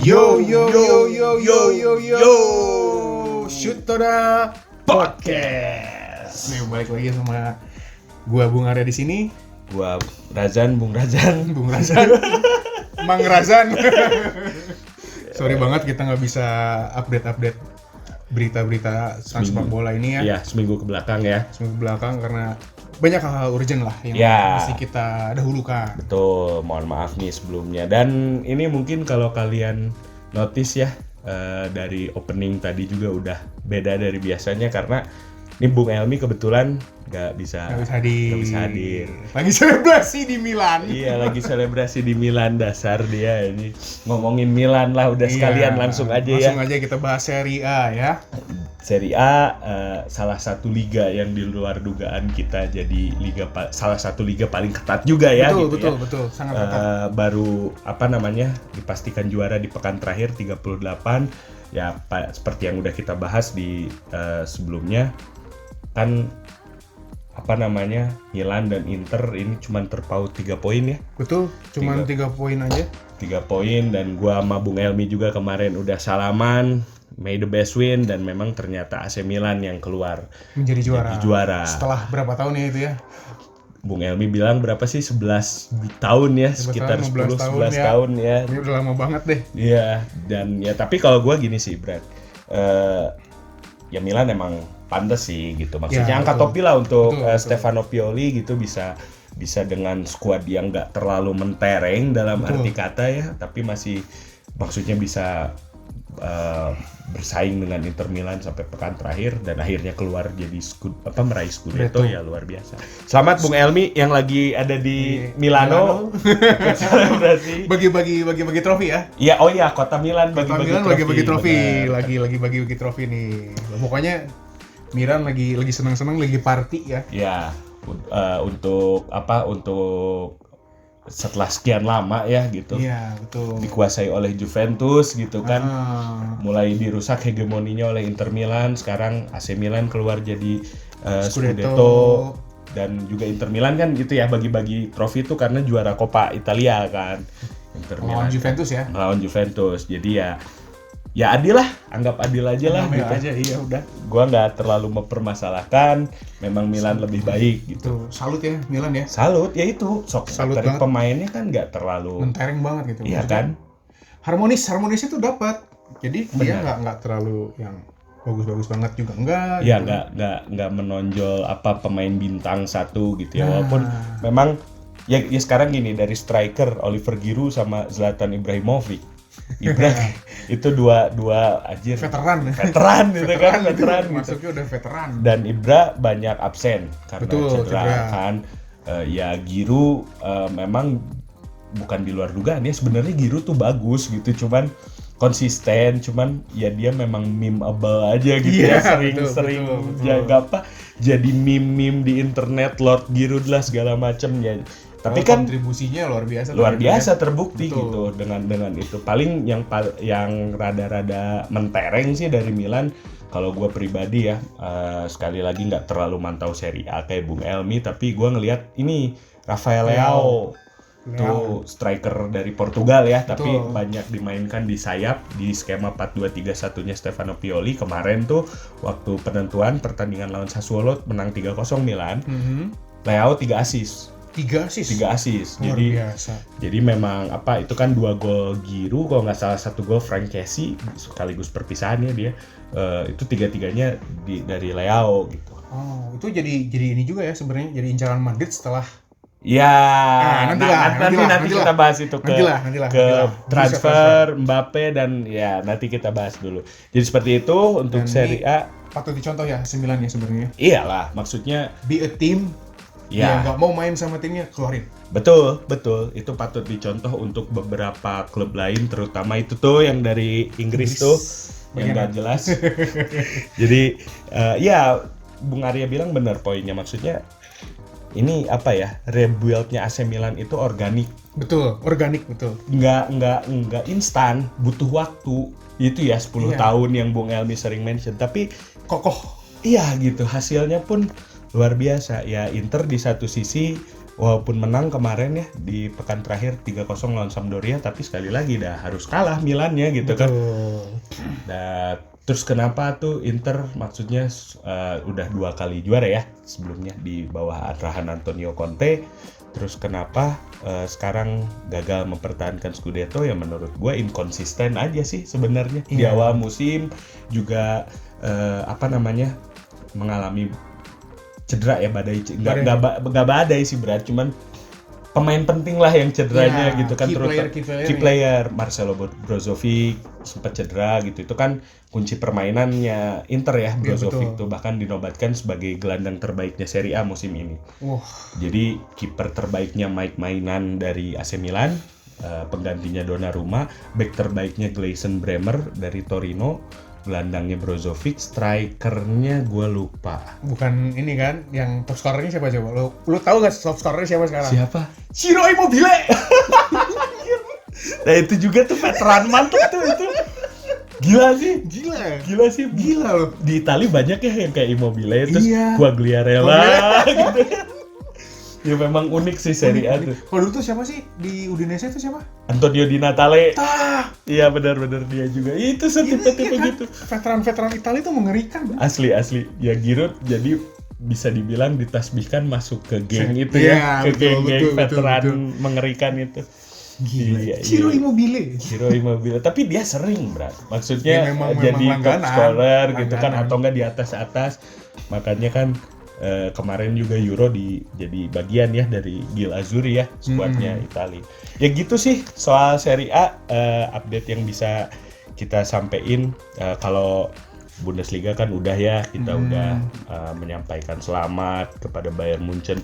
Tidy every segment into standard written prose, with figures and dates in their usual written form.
Yo Shutoda Podcast. Nih balik lagi sama gua Bung Arya di sini. Gua Razan, Bung Razan. Mang Razan. Sorry banget kita nggak bisa update berita-berita tentang sepak bola ini ya. Iya, seminggu kebelakang ya. Seminggu belakang karena banyak hal-hal urgent lah yang mesti kita dahulukan. Betul, mohon maaf nih sebelumnya. Dan ini mungkin kalau kalian notice ya, dari opening tadi juga udah beda dari biasanya karena ini Bung Elmi kebetulan nggak bisa hadir. Lagi selebrasi di Milan. Iya, lagi selebrasi di Milan, dasar dia ini ngomongin Milan lah, udah sekalian langsung aja kita bahas Serie A ya. Serie A salah satu liga yang di luar dugaan kita jadi salah satu liga paling ketat juga ya. Betul, sangat ketat. Baru dipastikan juara di pekan terakhir 38 ya, seperti yang udah kita bahas di sebelumnya kan Milan dan Inter ini cuma terpaut 3 poin ya. Betul, cuma 3 poin aja. 3 poin, dan gua sama Bung Elmi juga kemarin udah salaman, may the best win, dan memang ternyata AC Milan yang keluar menjadi juara. Setelah berapa tahun ya itu ya? Bung Elmi bilang berapa sih, 11 tahun ya, sekitar 10-11 tahun ya. Ini udah lama banget deh. Iya, dan ya tapi kalau gua gini sih, Brad. Ya Milan emang pantas sih gitu. Maksudnya ya, angkat topi lah untuk Stefano Pioli gitu, bisa dengan skuad yang nggak terlalu mentereng dalam arti kata ya, tapi masih maksudnya bisa bersaing dengan Inter Milan sampai pekan terakhir dan akhirnya keluar jadi meraih Scudetto ya, luar biasa. Selamat Bung Elmi yang lagi ada di Milano. Selebrasi. Bagi trofi ya. Iya, kota Milan bagi-bagi trofi. Lagi bagi-bagi trofi nih. Pokoknya Milan lagi senang-senang, lagi party ya. Iya. Untuk setelah sekian lama ya gitu. Iya, betul. Dikuasai oleh Juventus gitu kan. Mulai dirusak hegemoninya oleh Inter Milan, sekarang AC Milan keluar jadi Scudetto, dan juga Inter Milan kan gitu ya, bagi-bagi trofi itu karena juara Coppa Italia kan. Inter Milan melawan Juventus. Jadi ya adil lah, anggap adil aja lah gitu. Iya udah. Gua nggak terlalu mempermasalahkan, memang Milan lebih baik gitu. Salut ya Milan ya. Salut ya itu. Salut dari banget. Pemainnya kan nggak terlalu mentereng banget gitu. Iya kan? Harmonis itu dapat. Jadi dia nggak terlalu yang bagus-bagus banget juga enggak. Iya, gitu. nggak menonjol pemain bintang satu gitu ya. Walaupun memang ya sekarang gini, dari striker Oliver Giroud sama Zlatan Ibrahimovic. Ibra itu dua anjir veteran gitu kan, veteran gitu. Masuknya udah veteran. Dan Ibra banyak absen karena cedera kan. Ya Giroud memang bukan di luar dugaan ya, sebenarnya Giroud tuh bagus gitu, cuman konsisten, cuman ya dia memang memeable aja gitu ya, sering jadi meme di internet, Lord Giroud lah segala macem ya. Tapi kan kontribusinya luar biasa terbukti gitu dengan itu. Paling yang rada-rada mentereng sih dari Milan, kalau gue pribadi ya, sekali lagi nggak terlalu mantau Serie A kayak Bung Elmi, tapi gue ngelihat ini Rafael Leao tuh striker dari Portugal ya, tapi banyak dimainkan di sayap di skema 4-2-3-1-nya Stefano Pioli. Kemarin tuh waktu penentuan pertandingan lawan Sassuolo menang 3-0 Milan. Leao 3 assist. Jadi memang itu kan 2 gol Giroud, kalau nggak salah 1 gol Frank Kessie, sekaligus perpisahannya dia. Itu 3-3-nya dari Leao gitu. Oh, itu jadi ini juga ya sebenarnya, jadi incaran Madrid setelah nanti kita bahas itu ke transfer Mbappe, dan ya nanti kita bahas dulu. Jadi seperti itu untuk Serie A. Patut dicontoh ya AC Milan ya sebenarnya. Iyalah, maksudnya be a team. Ya nggak mau main sama timnya, keluarin. Betul, itu patut dicontoh untuk beberapa klub lain, terutama itu tuh yang dari Inggris tuh yang nggak jelas. Jadi ya Bung Arya bilang benar poinnya, maksudnya ini rebuild-nya AC Milan itu organik. Betul. Nggak instan, butuh waktu. Itu ya 10 tahun yang Bung Elmi sering mention, tapi kokoh. Iya gitu, hasilnya pun luar biasa ya. Inter di satu sisi walaupun menang kemarin ya di pekan terakhir 3-0 lawan Sampdoria, tapi sekali lagi dah harus kalah Milannya gitu kan. Dan terus kenapa tuh Inter maksudnya udah 2 kali juara ya sebelumnya di bawah arahan Antonio Conte. Terus kenapa sekarang gagal mempertahankan Scudetto? Ya menurut gue inkonsisten aja sih sebenarnya. Di awal musim juga mengalami cedera ya, nggak badai sih berat, cuman pemain penting lah yang cederanya gitu kan, key player Marcelo Brozovic sempat cedera gitu, itu kan kunci permainannya Inter ya. Brozovic tuh bahkan dinobatkan sebagai gelandang terbaiknya Serie A musim ini. Jadi kiper terbaiknya Mike Maignan dari AC Milan, penggantinya Donnarumma, bek terbaiknya Gleison Bremer dari Torino, gelandangnya Brozovic, strikernya gue lupa. Bukan ini kan, yang top scorernya siapa coba? Lu tahu gak top scorernya siapa sekarang? Siapa? Ciro Immobile. Nah itu juga tuh veteran mantap tuh itu. Gila sih. Gila loh. Di Italia banyak ya yang kayak Immobile, terus Quagliarella gitu. Ya memang unik sih Serie A tuh. Kalau dulu tuh siapa sih di Udinese itu siapa? Antonio Di Natale. Iya benar-benar dia juga. Itu setipe-tipe kan? gitu. Veteran Italia tuh mengerikan. Asli. Ya Giroud jadi bisa dibilang ditasbihkan masuk ke geng itu ya. Ke geng veteran mengerikan itu. Gila. Ciro Immobile. Tapi dia sering, Bro. Maksudnya jadi top scorer gitu kan, atau enggak di atas. Makanya kan kemarin juga Euro jadi bagian ya dari Gil Azzurri ya, skuadnya Italia. Ya gitu sih soal Serie A, update yang bisa kita sampein. Kalau Bundesliga kan udah ya, kita udah menyampaikan selamat kepada Bayern Munchen,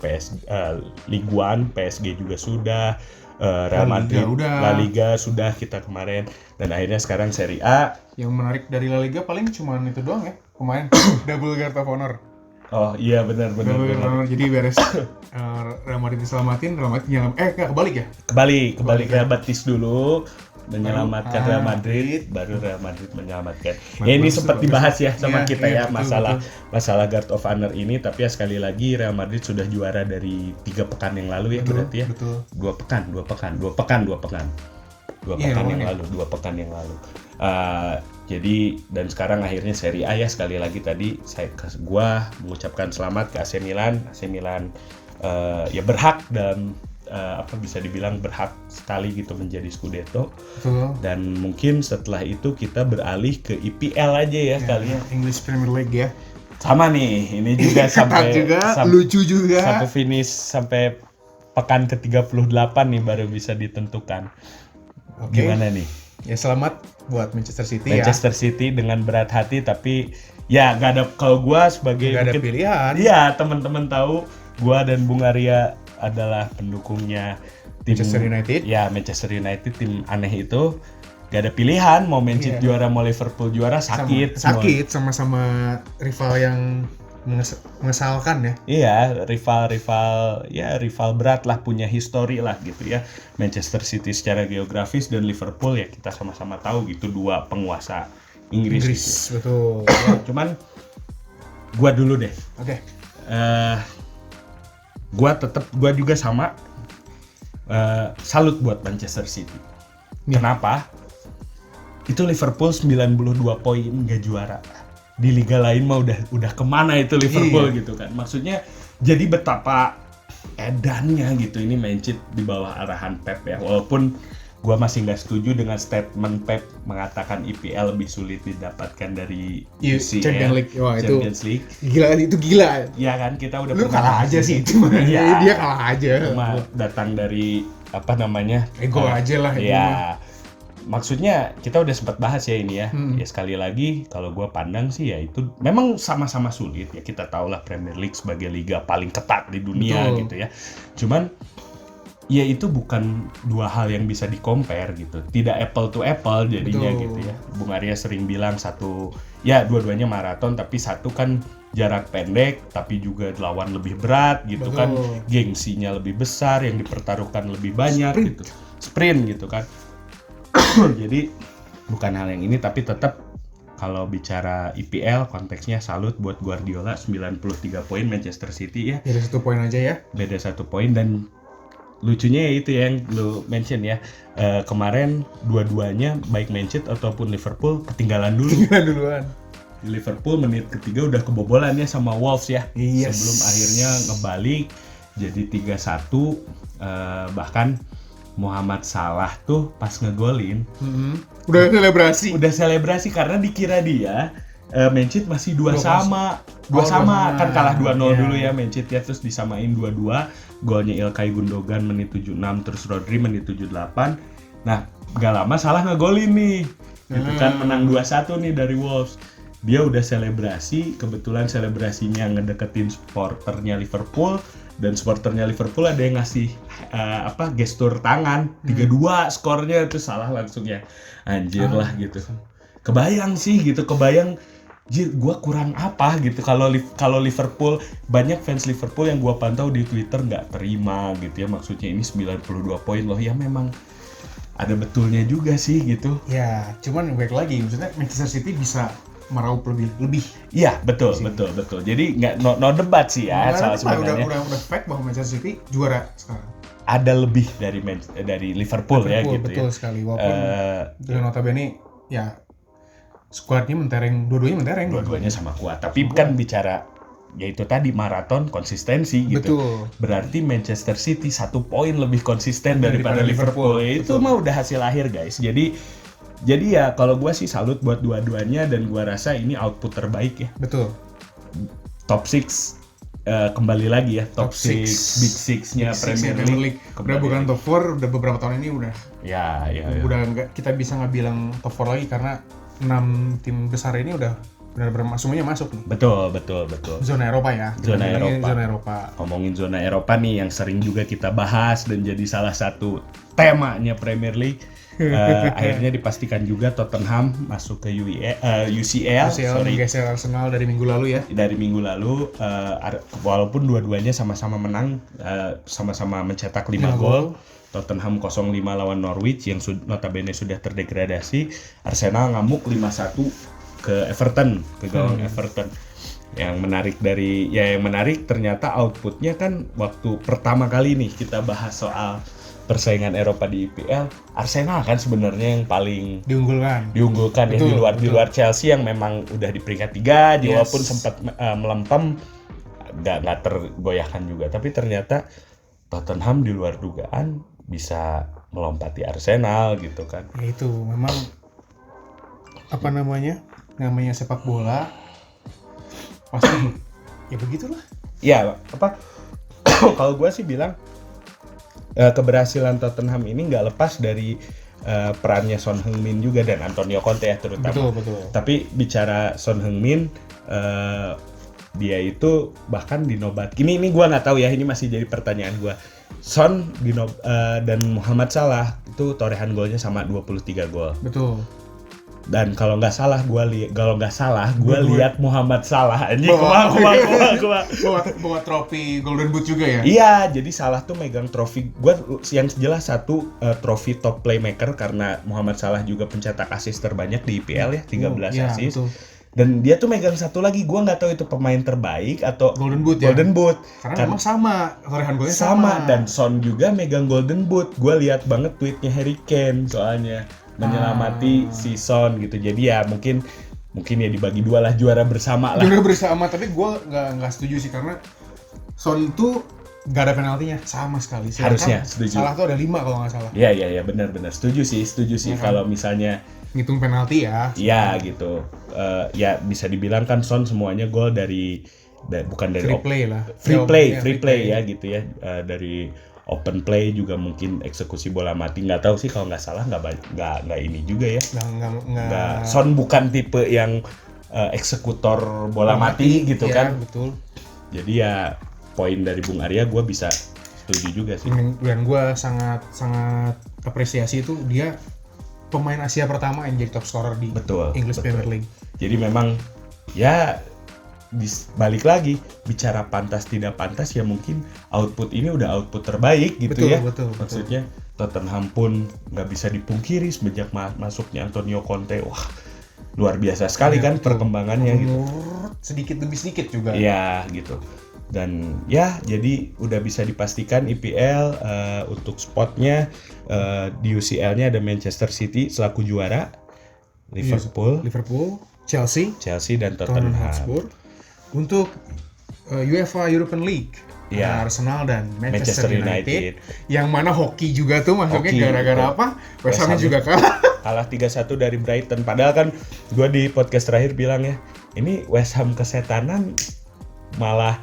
Ligue 1, PSG juga sudah, Real Madrid, La Liga sudah kita kemarin, dan akhirnya sekarang Serie A. Yang menarik dari La Liga paling cuma itu doang ya, pemain double guard of honor. Oh iya benar. Jadi beres Real Madrid diselamatin, Real Madrid kebalik ya? Kebalik Real Betis dulu menyelamatkan Real Madrid, baru Real Madrid menyelamatkan. Ya ini sempat dibahas ya sama kita ya, masalah guard of honor ini, tapi ya sekali lagi Real Madrid sudah juara dari 3 pekan yang lalu ya, berarti ya. 2 pekan yang lalu. Jadi dan sekarang akhirnya Serie A ya, sekali lagi tadi gua mengucapkan selamat ke AC Milan. Ya berhak dan bisa dibilang berhak sekali gitu menjadi Scudetto. Dan mungkin setelah itu kita beralih ke IPL aja ya kali ya. English Premier League ya. Sama nih, ini juga sampai lucu juga. Sampai finish sampai pekan ke-38 nih baru bisa ditentukan. Gimana nih? Ya selamat buat Manchester City dengan berat hati, tapi ya nggak ada, kalau gue sebagai nggak ada pilihan. Iya, teman-teman tahu gue dan Bung Arya adalah pendukungnya tim Manchester United. Ya Manchester United, tim aneh itu. Gak ada pilihan, mau Man City juara mau Liverpool juara, sakit sama rival yang mengesalkan ya. Iya, rival berat lah, punya histori lah gitu ya. Manchester City secara geografis dan Liverpool ya kita sama-sama tahu gitu, 2 penguasa Inggris gitu. Betul. Ya, cuman gua dulu deh. Oke. Gua juga sama salut buat Manchester City. Kenapa? Itu Liverpool 92 poin nggak juara. Di liga lain mah udah kemana itu Liverpool gitu kan. Maksudnya jadi betapa edannya gitu ini Man City di bawah arahan Pep ya. Walaupun gua masih nggak setuju dengan statement Pep mengatakan IPL lebih sulit didapatkan dari UCL, Champions League. Itu gila. Iya kan, kita udah kalah aja sih itu. Dia kalah aja. Cuma datang dari ego aja lah itu. Ya. Maksudnya kita udah sempat bahas ya ini ya. Ya sekali lagi kalau gue pandang sih ya itu memang sama-sama sulit ya. Kita tahu lah Premier League sebagai liga paling ketat di dunia gitu ya. Cuman ya itu bukan 2 hal yang bisa di-compare gitu. Tidak apple to apple jadinya gitu ya. Bung Arya sering bilang dua-duanya maraton, tapi satu kan jarak pendek tapi juga lawan lebih berat gitu kan. Gengsinya lebih besar, yang dipertaruhkan lebih banyak gitu. Sprint gitu kan. Jadi bukan hal yang ini, tapi tetap kalau bicara IPL konteksnya salut buat Guardiola 93 poin Manchester City ya. Beda 1 poin aja ya. Beda 1 poin dan lucunya ya itu yang lu mention ya. Kemarin dua-duanya baik Manchester ataupun Liverpool ketinggalan dulu. Duluan. Liverpool menit ketiga udah kebobolan ya sama Wolves ya. Yes. Sebelum akhirnya ngebalik jadi 3-1. Bahkan Muhammad Salah tuh pas ngegolin Udah selebrasi karena dikira dia Manchester masih 2 sama kan kalah 2-0 dulu ya Manchester ya, terus disamain 2-2 golnya Ilkay Gundogan menit 76 terus Rodri menit 78. Nah gak lama Salah ngegolin nih gitu kan, menang 2-1 nih dari Wolves. Dia udah selebrasi, kebetulan selebrasinya ngedeketin supporternya Liverpool. Dan supporternya Liverpool ada yang ngasih gestur tangan 3-2 skornya, itu Salah langsung ya anjir lah gitu. Kebayang gue kurang apa gitu kalau Liverpool, banyak fans Liverpool yang gue pantau di Twitter nggak terima gitu ya, maksudnya ini 92 poin loh ya, memang ada betulnya juga sih gitu ya, cuman baik lagi maksudnya Manchester City bisa meraup lebih. Iya, betul. Jadi nggak no debat sih ya soal sebenarnya. Udah fact bahwa Manchester City juara sekarang. Ada lebih dari Liverpool ya gitu. Betul sekali. Walaupun dengan notabene ya skuadnya dua-duanya sama kuat. Tapi kan bicara yaitu tadi maraton konsistensi gitu. Betul. Berarti Manchester City 1 poin lebih konsisten daripada Liverpool. Itu mah udah hasil akhir guys. Jadi ya kalau gue sih salut buat dua-duanya dan gue rasa ini output terbaik ya. Betul. Top 6 kembali lagi ya, top 6 Big 6-nya Premier League. Udah bukan top 4, udah beberapa tahun ini udah. Ya. Udah enggak, kita bisa nggak bilang top 4 lagi karena 6 tim besar ini udah benar-benar semuanya masuk nih. Betul. Zona Eropa ya. Zona Eropa. Ngomongin zona Eropa nih yang sering juga kita bahas dan jadi salah satu temanya Premier League. Akhirnya dipastikan juga Tottenham masuk ke UCL menggeser Arsenal dari minggu lalu ya. Walaupun dua-duanya sama-sama menang, sama-sama mencetak 5 gol. Tottenham 0-5 lawan Norwich yang notabene sudah terdegradasi. Arsenal ngamuk 5-1 ke Everton, ke gawang Everton. Yang menarik ternyata outputnya kan waktu pertama kali nih kita bahas soal persaingan Eropa di IPL, Arsenal kan sebenarnya yang paling diunggulkan ya, di luar Chelsea yang memang udah di peringkat 3, walaupun sempat melempem, nggak tergoyahkan juga. Tapi ternyata Tottenham di luar dugaan bisa melompati Arsenal gitu kan. Ya itu memang namanya sepak bola pasti ya begitulah. Ya kalau gue sih bilang keberhasilan Tottenham ini nggak lepas dari perannya Son Heung-min juga dan Antonio Conte ya terutama. Betul. Tapi bicara Son Heung-min, dia itu bahkan dinobat. Ini gue nggak tahu ya, ini masih jadi pertanyaan gue. Son dan Muhammad Salah itu torehan golnya sama 23 gol. Betul. Dan kalau nggak salah gue lihat Muhammad Salah anjing bawa trofi Golden Boot juga ya. Iya, jadi Salah tuh megang trofi. Gue yang jelas satu trofi top playmaker karena Muhammad Salah juga pencetak assist terbanyak di IPL ya, 13 assist. Betul. Dan dia tuh megang satu lagi, gue nggak tahu itu pemain terbaik atau Golden Boot. Karena memang sama, torehan golnya sama. Dan Son juga megang Golden Boot. Gue lihat banget tweetnya Harry Kane soalnya menyelamati si Son gitu. Jadi ya mungkin ya dibagi dua lah, juara bersama lah. Tapi gue nggak setuju sih karena Son itu nggak ada penaltinya sama sekali. Harusnya setuju. Salah tuh ada 5 kalau nggak salah. Iya benar. Setuju sih ya, kalau misalnya ngitung penalti ya. Iya gitu. Ya bisa dibilang kan Son semuanya gol bukan dari free play ya gitu ya. Dari open play juga mungkin eksekusi bola mati, nggak tahu sih, kalau nggak salah nggak ini juga ya. Nggak. Son bukan tipe yang eksekutor bola mati gitu ya, kan. Betul. Jadi ya poin dari Bung Arya gue bisa setuju juga sih. Dan gue sangat apresiasi itu dia pemain Asia pertama yang jadi top scorer di English Premier League. Jadi memang ya balik lagi bicara pantas tidak pantas ya, mungkin output ini udah output terbaik gitu. Betul. Maksudnya Tottenham pun nggak bisa dipungkiri semenjak masuknya Antonio Conte, wah luar biasa sekali kan betul. perkembangannya gitu. Sedikit demi sedikit juga. Iya gitu. Dan ya jadi udah bisa dipastikan IPL untuk spotnya di UCL-nya ada Manchester City selaku juara, Liverpool, Chelsea dan Tottenham Tottenham. Hotspur. Untuk UEFA European League, Iya. Arsenal dan Manchester United. Yang mana hoki juga tuh masuknya Hoki, gara-gara betul. apa? West Ham West Ham juga kalah. Kalah 3-1 dari Brighton. Padahal kan gue di podcast terakhir bilang ya, ini West Ham kesetanan, malah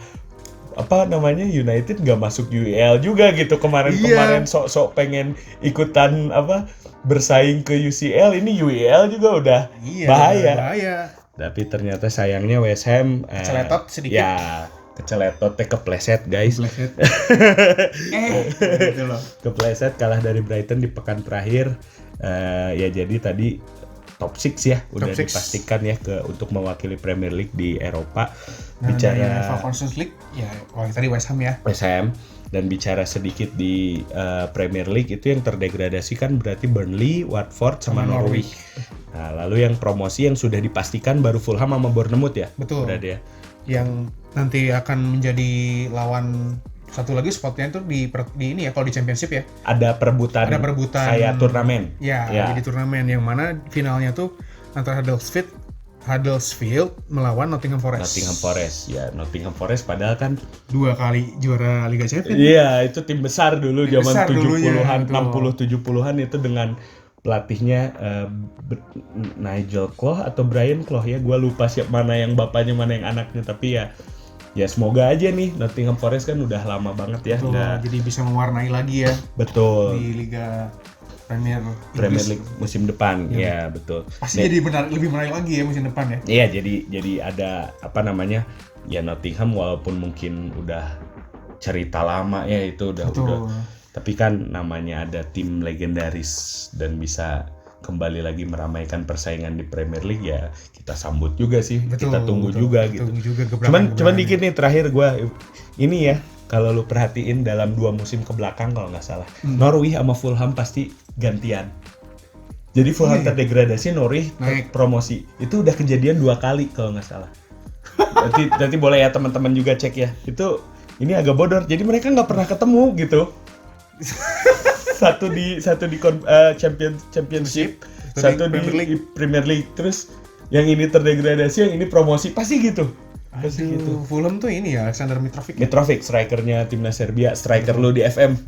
apa namanya United nggak masuk UEL juga gitu kemarin sok-sok pengen ikutan apa bersaing ke UCL, ini UEL juga udah bahaya. Tapi ternyata sayangnya West Ham Keceletot sedikit. Ya keceletot kepleset guys. Gitu loh. Kepleset kalah dari Brighton di pekan terakhir. Ya jadi tadi top 6 ya udah Top 6. dipastikan ya untuk mewakili Premier League di Eropa. Nah, Bicara UEFA Conference League ya tadi West Ham ya. West Ham. Dan bicara sedikit di Premier League itu yang terdegradasi kan berarti Burnley, Watford sama Norwich. Nah, lalu yang promosi yang sudah dipastikan baru Fulham sama Bournemouth ya. Betul. Berarti ya. Yang nanti akan menjadi lawan satu lagi spotnya itu di ini ya, kalau di Championship ya. Ada perebutan kayak turnamen. Ya, jadi turnamen yang mana finalnya tuh antara Huddersfield melawan Nottingham Forest. Nottingham Forest padahal kan 2 kali juara Liga Champions. Iya, itu tim besar dulu Tim zaman besar 70-an, dulunya, 60-70-an itu dengan pelatihnya Nigel Clough atau Brian Clough ya, gue lupa siapa mana yang bapaknya mana yang anaknya, tapi ya semoga aja nih Nottingham Forest kan udah lama banget ya. Betul, jadi bisa mewarnai lagi ya. Betul. Di Liga Premier League musim depan, ya betul. Pasti jadi lebih menarik lagi ya musim depan ya. Iya, jadi ada apa namanya ya Nottingham walaupun mungkin udah cerita lama ya itu udah. Tapi kan namanya ada tim legendaris dan bisa kembali lagi meramaikan persaingan di Premier League ya kita sambut juga sih. Kita tunggu juga gitu. Cuman dikit nih terakhir gue ini ya, kalau lu perhatiin dalam 2 musim ke belakang kalau nggak salah Norwich sama Fulham pasti gantian. Jadi Fulham terdegradasi, Norwich promosi. Itu udah kejadian 2 kali kalau nggak salah. Nanti boleh ya teman-teman juga cek ya. Itu ini agak bodor. Jadi mereka nggak pernah ketemu gitu. satu di Championship, satu di Premier League. Terus yang ini terdegradasi, yang ini promosi, pasti gitu. Pasti gitu. Fulham tuh ini ya Alexander Mitrovic. Mitrovic, strikernya timnas Serbia, striker lu di FM.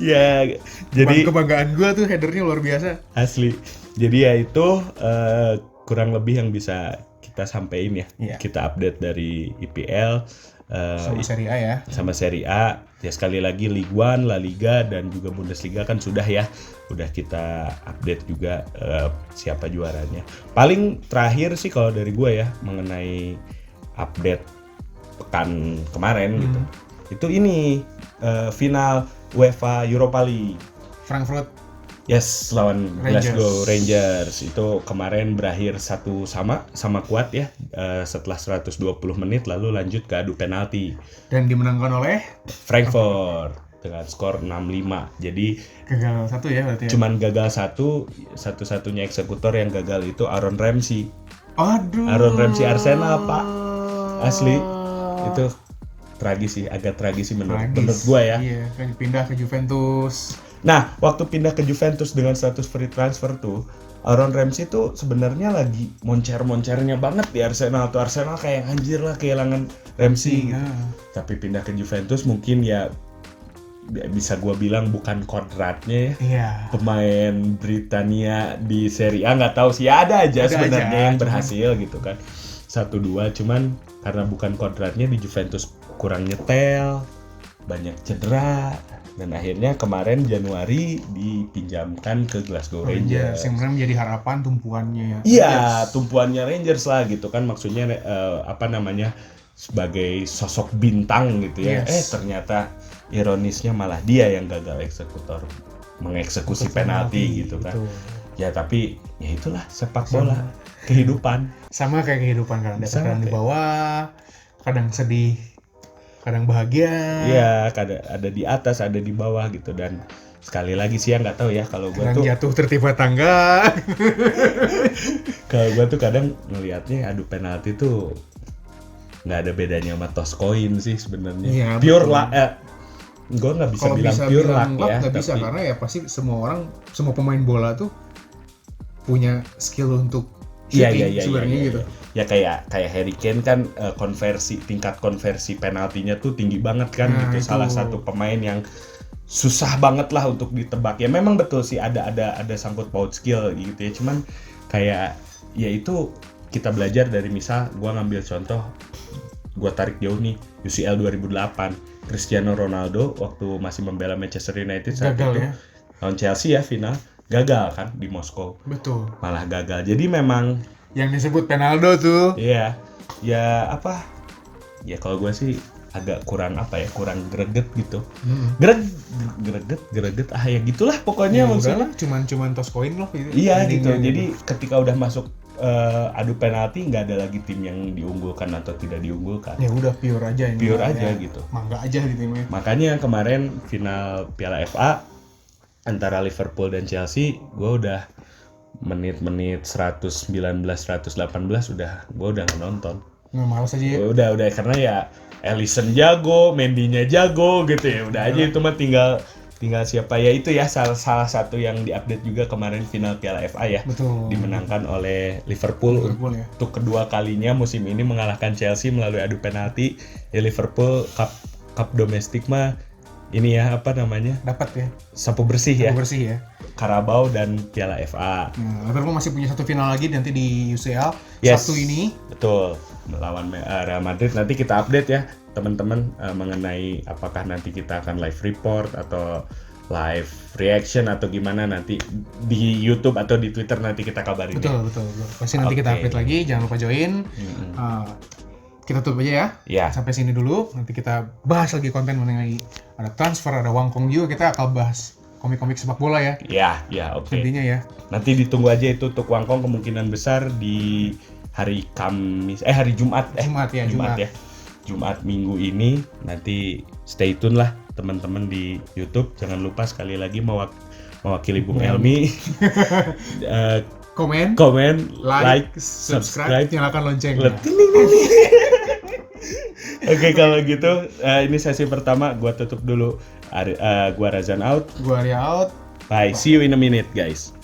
Ya, jadi kebanggaan gue tuh headernya luar biasa. Asli. Jadi ya itu kurang lebih yang bisa kita sampaikan ya. Kita update dari IPL. Sama Serie A ya. Sama Serie A. Ya sekali lagi Ligue 1, La Liga dan juga Bundesliga kan sudah ya. Udah kita update juga siapa juaranya. Paling terakhir sih kalau dari gue ya mengenai update pekan kemarin gitu. Itu ini final UEFA Europa League. Frankfurt. Yes, lawan Glasgow Rangers. Itu kemarin berakhir 1-1 sama kuat ya. Setelah 120 menit lalu lanjut ke adu penalti. Dan dimenangkan oleh Frankfurt dengan skor 6-5. Jadi gagal 1 ya berarti ya. Cuman gagal satu-satunya eksekutor yang gagal itu Aaron Ramsey. Aduh. Aaron Ramsey Arsenal, Pak. Asli. Itu tragis sih, agak tragis sih menurut gua ya. Iya, kan pindah ke Juventus. Nah, waktu pindah ke Juventus dengan status free transfer tuh, Aaron Ramsey tuh sebenarnya lagi moncer-moncernya banget di Arsenal. Tuh Arsenal kayak anjir lah kehilangan Ramsey. Tapi pindah ke Juventus mungkin ya bisa gua bilang bukan kodratnya ya. Pemain Britania di Serie A nggak tahu sih, ada aja sebenarnya yang berhasil gitu kan. 1-2 cuman karena bukan kodratnya di Juventus kurang nyetel, banyak cedera. Dan akhirnya kemarin Januari dipinjamkan ke Glasgow Rangers. Yang benar menjadi harapan tumpuannya ya. Iya, tumpuannya Rangers lah gitu kan, maksudnya sebagai sosok bintang gitu ya. Ternyata ironisnya malah dia yang gagal eksekutor, mengeksekusi penalti gitu kan. Ya tapi ya itulah sepak bola, kehidupan. Sama kayak kehidupan, kadang di bawah, kadang sedih, kadang bahagia. Iya, ada di atas, ada di bawah gitu. Dan sekali lagi sih ya nggak tahu ya kalau gue Dan tuh jatuh tertimpa tangga. kalau gue tuh kadang ngelihatnya adu penalti tuh nggak ada bedanya sama toss coin sih sebenarnya. Iya, Pure betul. luck. Gue nggak bisa Kalau bilang bisa pure bilang luck luck ya, nggak bisa, tapi karena ya pasti semua pemain bola tuh punya skill untuk shooting sebenarnya gitu. Ya kayak Harry Kane kan tingkat konversi penaltinya tuh tinggi banget kan Nah, gitu. itu. Salah satu pemain yang susah banget lah untuk ditebak. Ya memang betul sih ada sangkut paut skill gitu ya. Cuman kayak ya itu kita belajar dari misal gua ngambil contoh, gua tarik jauh nih UCL 2008. Cristiano Ronaldo waktu masih membela Manchester United saat Gagal itu ya. lawan Chelsea ya final, gagal kan di Moskow. Betul. Malah gagal. Jadi memang Yang disebut penaldo tuh. iya, ya apa? Ya kalau gue sih agak kurang greget gitu. Greget ya gitulah pokoknya maksudnya. Udahlah, cuman toss coin loh gitu. Iya gitu. Endingnya Jadi ketika udah masuk adu penalti nggak ada lagi tim yang diunggulkan atau tidak diunggulkan. ya udah pure aja ini. Pure mah, aja ya. gitu. Mangga aja gitu ya. Makanya kemarin final Piala FA antara Liverpool dan Chelsea, gue udah menit-menit 119 118 gue udah nonton. Nggak males aja ya. Udah karena ya Alisson jago, Mendy-nya jago gitu ya. Udah aja itu mah tinggal siapa ya itu ya salah satu yang diupdate juga kemarin final Piala FA ya. Betul. Dimenangkan oleh Liverpool ya. untuk kedua kalinya musim ini mengalahkan Chelsea melalui adu penalti. Ya Liverpool cup domestik mah ini ya apa namanya? Dapat ya. Sapu bersih ya. Bersih ya. Carabao dan Piala FA. Nah, Liverpool masih punya satu final lagi nanti di UCL Yes. Sabtu ini. Betul, melawan Real Madrid. Nanti kita update ya teman-teman mengenai apakah nanti kita akan live report atau live reaction atau gimana nanti di YouTube atau di Twitter nanti kita kabarin. Betul. Pasti nanti kita Oke. update lagi, jangan lupa join. Kita tutup aja ya. Ya. Sampai sini dulu. Nanti kita bahas lagi konten mengenai ada transfer, ada Wangkong juga. Kita akan bahas komik-komik sepak bola ya. Ya, oke. Intinya ya. Nanti ditunggu aja itu untuk Wangkong kemungkinan besar di hari Jumat Jumat. Jumat minggu ini. Nanti stay tune lah teman-teman di YouTube. Jangan lupa sekali lagi mewakili Bung Elmi Komen, like, subscribe, nyalakan lonceng. Oke, kalau gitu ini sesi pertama gua tutup dulu. Gua Razan out. Gua Arya out. Bye. See you in a minute, guys.